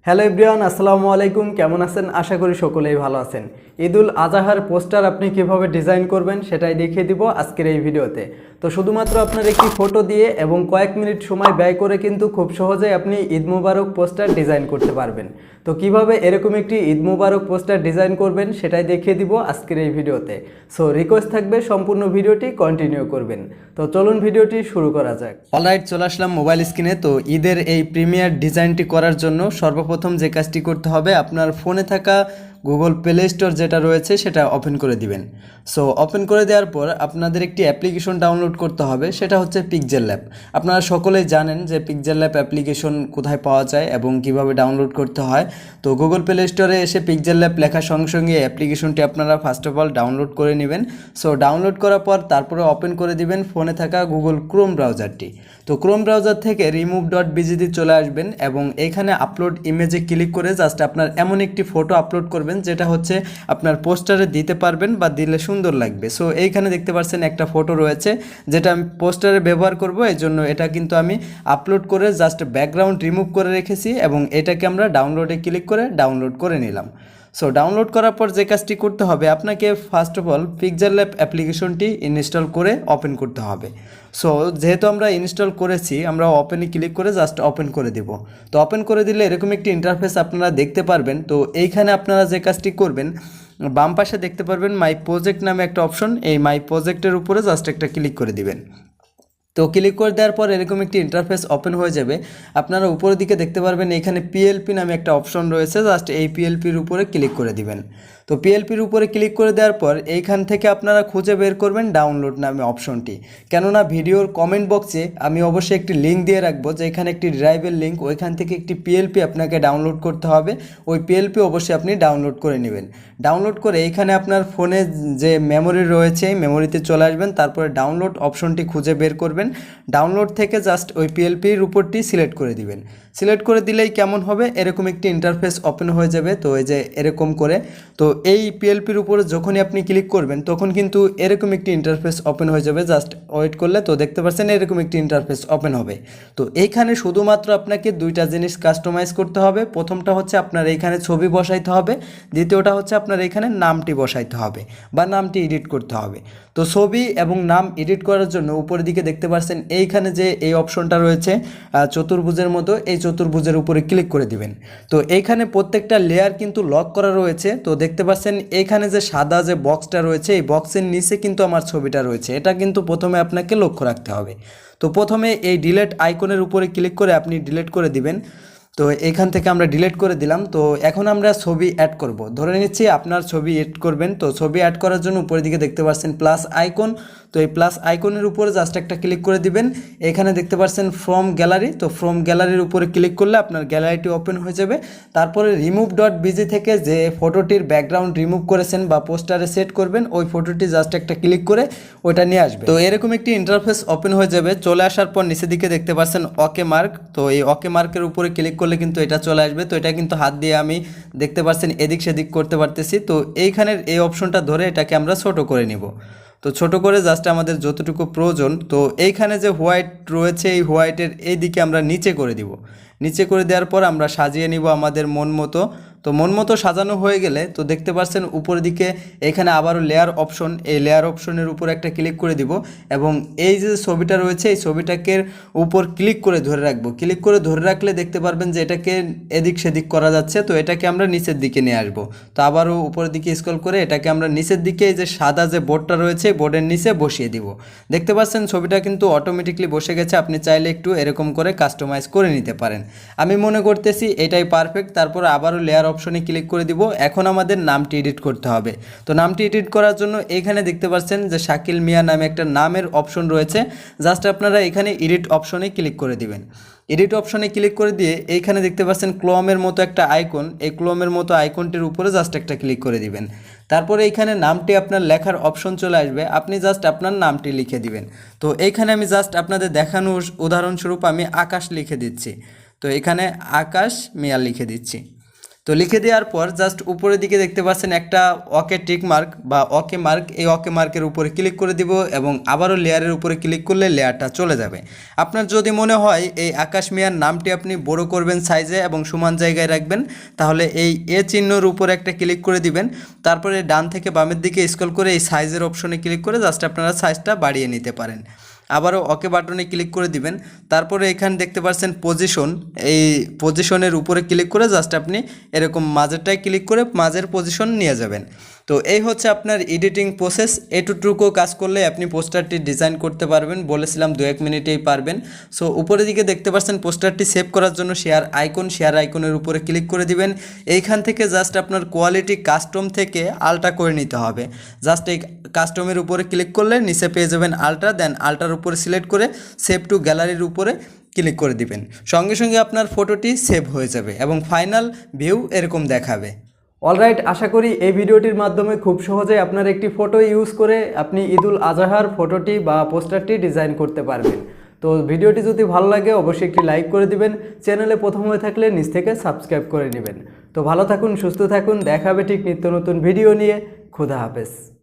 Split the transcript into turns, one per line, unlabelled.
Hello everyone, আসসালামু আলাইকুম। কেমন আছেন? আশা করি সকলেই ভালো আছেন। ঈদুল আজহার পোস্টার আপনি কিভাবে ডিজাইন করবেন সেটাই দেখিয়ে দিব আজকের এই ভিডিওতে। তো শুধুমাত্র আপনার একটি ফটো দিয়ে এবং কয়েক মিনিট সময় ব্যয় করে কিন্তু খুব সহজেই আপনি ঈদ মুবারক পোস্টার ডিজাইন করতে পারবেন। তো কিভাবে এরকম একটি ঈদ মুবারক পোস্টার ডিজাইন করবেন সেটাই দেখিয়ে দিব আজকের এই ভিডিওতে। সো রিকোয়েস্ট থাকবে সম্পূর্ণ ভিডিওটি কন্টিনিউ করবেন। তো চলুন ভিডিওটি শুরু করা যাক। অলরাইট, চলে আসলাম মোবাইল স্ক্রিনে। তো ঈদের এই প্রিমিয়ার ডিজাইনটি করার জন্য সর্বপ্রথম যে কাজটি করতে হবে, আপনার ফোনে থাকা গুগল প্লে স্টোর যেটা রয়েছে সেটা ওপেন করে দিবেন। সো ওপেন করে দেওয়ার পর আপনাদের একটি অ্যাপ্লিকেশন ডাউনলোড করতে হবে, সেটা হচ্ছে pixellab। আপনারা সকলেই জানেন যে pixellab অ্যাপ্লিকেশন কোথায় পাওয়া যায় এবং কিভাবে ডাউনলোড করতে হয়। তো গুগল প্লে স্টোরে এসে pixellab লেখার সঙ্গে সঙ্গে অ্যাপ্লিকেশনটি আপনারা ফার্স্ট অফ অল ডাউনলোড করে নেবেন। সো ডাউনলোড করার পর তারপরে ওপেন করে দিবেন ফোনে থাকা গুগল ক্রোম ব্রাউজারটি। তো ক্রোম ব্রাউজার থেকে remove.bgতে চলে আসবেন এবং এখানে আপলোড ইমেজে ক্লিক করে জাস্ট আপনার এমন একটি ফটো আপলোড করবেন যেটা হচ্ছে আপনার পোস্টারে দিতে পারবেন বা দিলে সুন্দর লাগবে। সো এইখানে দেখতে পাচ্ছেন একটা ফটো রয়েছে যেটা আমি পোস্টারে ব্যবহার করব, এই জন্য এটা কিন্তু আমি আপলোড করে জাস্ট ব্যাকগ্রাউন্ড রিমুভ করে রেখেছি এবং এটাকে আমরা ডাউনলোডে ক্লিক করে ডাউনলোড করে নিলাম। সো ডাউনলোড করার পর যে কাজটি করতে হবে, আপনাকে ফার্স্ট অফ অল pixellab অ্যাপ্লিকেশনটি ইনস্টল করে ওপেন করতে হবে। সো যেহেতু আমরা ইনস্টল করেছি, আমরা ওপেনে ক্লিক করে জাস্ট ওপেন করে দেব। তো ওপেন করে দিলে এরকম একটি ইন্টারফেস আপনারা দেখতে পারবেন। তো এইখানে আপনারা যে কাজটি করবেন, বাম পাশে দেখতে পারবেন মাই প্রজেক্ট নামে একটা অপশন, এই মাই প্রজেক্টের উপরে জাস্ট একটা ক্লিক করে দিবেন। তো ক্লিক করে দেওয়ার পর এরকম একটি ইন্টারফেস ওপেন হয়ে যাবে। আপনারা উপরের দিকে দেখতে পারবেন এখানে পিএলপি নামে একটা অপশন রয়েছে, জাস্ট এই পিএলপির উপরে ক্লিক করে দিবেন। তো পিএলপির উপরে ক্লিক করে দেওয়ার পর এইখান থেকে আপনারা খুঁজে বের করবেন ডাউনলোড নামে অপশনটি। কেননা ভিডিওর কমেন্ট বক্সে আমি অবশ্যই একটি লিঙ্ক দিয়ে রাখবো, যে এখানে একটি ড্রাইভের লিঙ্ক, ওইখান থেকে একটি পিএলপি আপনাকে ডাউনলোড করতে হবে। ওই পিএলপি অবশ্যই আপনি ডাউনলোড করে নেবেন। ডাউনলোড করে এইখানে আপনার ফোনে যে মেমোরি রয়েছে এই মেমোরিতে চলে আসবেন, তারপরে ডাউনলোড অপশনটি খুঁজে বের করবেন। ডাউনলোড থেকে জাস্ট ওই পিএলপির উপরটি সিলেক্ট করে দিবেন। সিলেক্ট করে দিলেই কেমন হবে, এরকম একটি ইন্টারফেস ওপেন হয়ে যাবে। তো এই যে এরকম করে, তো এই পিএলপির উপরে যখনই আপনি ক্লিক করবেন তখন কিন্তু এরকম একটি ইন্টারফেস ওপেন হয়ে যাবে। জাস্ট ওয়েট করলে তো দেখতে পাচ্ছেন এরকম একটি ইন্টারফেস ওপেন হবে। তো এইখানে শুধুমাত্র আপনাকে দুইটা জিনিস কাস্টমাইজ করতে হবে। প্রথমটা হচ্ছে আপনার এইখানে ছবি বসাইতে হবে, দ্বিতীয়টা হচ্ছে আপনার এখানে নামটি বসাইতে হবে বা নামটি এডিট করতে হবে। তো ছবি এবং নাম এডিট করার জন্য উপরের দিকে দেখতে পাচ্ছেন এইখানে যে এই অপশনটা রয়েছে চতুর্ভুজের মতো, এই চতুর্ভুজের উপরে ক্লিক করে দিবেন। তো এইখানে প্রত্যেকটা লেয়ার কিন্তু লক করা রয়েছে। তো দেখতে পাচ্ছেন এইখানে যে সাদা যে বক্সটা রয়েছে, এই বক্সের নিচে কিন্তু আমার ছবিটা রয়েছে, এটা কিন্তু প্রথমে আপনাকে লক্ষ্য রাখতে হবে। তো প্রথমে এই ডিলেট আইকনের উপরে ক্লিক করে আপনি ডিলেট করে দিবেন। তো এখান থেকে আমরা ডিলিট করে দিলাম। তো এখন আমরা ছবি অ্যাড করব, ধরে নিচ্ছি আপনার ছবি অ্যাড করবেন। তো ছবি অ্যাড করার জন্য উপরের দিকে দেখতে পাচ্ছেন প্লাস আইকন, তো এই প্লাস আইকনের উপরে জাস্ট একটা ক্লিক করে দিবেন। এখানে দেখতে পাচ্ছেন ফ্রম গ্যালারি, তো ফ্রম গ্যালারির উপরে ক্লিক করলে আপনার গ্যালারিটি ওপেন হয়ে যাবে। তারপরে remove.bg থেকে যে ফটোটির ব্যাকগ্রাউন্ড রিমুভ করেছেন বা পোস্টারে সেট করবেন, ওই ফটোটি জাস্ট একটা ক্লিক করে ওইটা নিয়ে আসবে। তো এরকম একটি ইন্টারফেস ওপেন হয়ে যাবে। চলে আসার পর নিচের দিকে দেখতে পাচ্ছেন ওকে মার্ক, তো এই ওকে মার্কের উপরে ক্লিক করলে কিন্তু এটা চলে আসবে। তো এটা কিন্তু হাত দিয়ে আমি দেখতে পাচ্ছেন এদিক সেদিক করতে পারতেছি। তো এইখানের এই অপশনটা ধরে এটাকে আমরা ছোট করে নিব। তো ছোট করে জাস্ট আমাদের যতটুকু প্রয়োজন, তো এইখানে যে হোয়াইট রয়েছে এই হোয়াইটের এই দিকে আমরা নিচে করে দিব। নিচে করে দেওয়ার পর আমরা সাজিয়ে নিব আমাদের মন মতো। তো মন মতো সাজানো হয়ে গেলে তো দেখতে পাচ্ছেন উপরের দিকে এখানে আবারও লেয়ার অপশন, এই লেয়ার অপশনের উপর একটা ক্লিক করে দিব এবং এই যে ছবিটা রয়েছে এই ছবিটাকে উপর ক্লিক করে ধরে রাখবো। ক্লিক করে ধরে রাখলে দেখতে পারবেন যে এটাকে এদিক সেদিক করা যাচ্ছে। তো এটাকে আমরা নিচের দিকে নিয়ে আসবো। তো আবারও উপরের দিকে স্ক্রল করে এটাকে আমরা নিচের দিকে এই যে সাদা যে বোর্ডটা রয়েছে বোর্ডের নিচে বসিয়ে দিব। দেখতে পাচ্ছেন ছবিটা কিন্তু অটোমেটিকলি বসে গেছে। আপনি চাইলে একটু এরকম করে কাস্টমাইজ করে নিতে পারেন। আমি মনে করতেছি এটাই পারফেক্ট। তারপর আবারও লেয়ার অপশনে ক্লিক করে দিব। এখন আমাদের নামটি এডিট করতে হবে। তো নামটি এডিট করার জন্য এখানে দেখতে পাচ্ছেন যে শাকিল মিয়া নামে একটা নামের অপশন রয়েছে, জাস্ট আপনারা এখানে এডিট অপশনে ক্লিক করে দিবেন। এডিট অপশনে ক্লিক করে দিয়ে এইখানে দেখতে পাচ্ছেন ক্লোমের মতো একটা আইকন, এই ক্লোমের মতো আইকনটির উপরে জাস্ট একটা ক্লিক করে দিবেন। তারপরে এইখানে নামটি আপনার লেখার অপশন চলে আসবে, আপনি জাস্ট আপনার নামটি লিখে দিবেন। তো এইখানে আমি জাস্ট আপনাদের দেখানোর উদাহরণস্বরূপ আমি আকাশ লিখে দিচ্ছি। তো এখানে আকাশ মিয়া লিখে দিচ্ছি। তো লিখে দেওয়ার পর জাস্ট উপরের দিকে দেখতে পাচ্ছেন একটা ওকে টিক মার্ক বা ওকে মার্ক, এই ওকে মার্কের উপরে ক্লিক করে দিব এবং আবারও লেয়ারের উপরে ক্লিক করলে লেয়ারটা চলে যাবে। আপনার যদি মনে হয় এই আকাশ মিয়ার নামটি আপনি বড় করবেন সাইজে এবং সমান জায়গায় রাখবেন, তাহলে এই চিহ্নর উপরে একটা ক্লিক করে দিবেন। তারপরে ডান থেকে বামের দিকে স্ক্রল করে এই সাইজের অপশনে ক্লিক করে জাস্ট আপনারা সাইজটা বাড়িয়ে নিতে পারেন। আবারও ওকে বাটনে ক্লিক করে দিবেন। তারপরে এখানে দেখতে পাচ্ছেন পজিশন, এই পজিশনের উপরে ক্লিক করে জাস্ট আপনি এরকম মাঝেরটায় ক্লিক করে মাঝের পজিশন নিয়ে যাবেন। তো এই হচ্ছে আপনার এডিটিং প্রসেস। এটুকু কাজ করলে আপনি পোস্টারটি ডিজাইন করতে পারবেন, বলেছিলাম 2-1 মিনিটেই পারবেন। সো উপরের দিকে দেখতে পাচ্ছেন পোস্টারটি সেভ করার জন্য শেয়ার আইকনের উপরে ক্লিক করে দিবেন। এইখান থেকে জাস্ট আপনার কোয়ালিটি কাস্টম থেকে আলট্রা করে নিতে হবে। জাস্ট এই কাস্টমের উপরে ক্লিক করলে নিচে পেয়ে যাবেন আলট্রা, দেন আলট্রার উপরে সিলেক্ট করে সেভ টু গ্যালারির উপরে ক্লিক করে দিবেন। সঙ্গে সঙ্গে আপনার ফটোটি সেভ হয়ে যাবে এবং ফাইনাল ভিউ এরকম দেখাবে। অলরাইট, আশা করি এই ভিডিওটির মাধ্যমে খুব সহজে আপনার একটি ফটো ইউজ করে আপনি ঈদুল আজহার ফটোটি বা পোস্টারটি ডিজাইন করতে পারবেন। তো ভিডিওটি যদি ভালো লাগে অবশ্যই একটি লাইক করে দিবেন, চ্যানেলে প্রথম হয়ে থাকলে নিচ থেকে সাবস্ক্রাইব করে নেবেন। তো ভালো থাকুন, সুস্থ থাকুন, দেখা হবে ঠিক নিত্য নতুন ভিডিও নিয়ে। খুদা হাফেজ।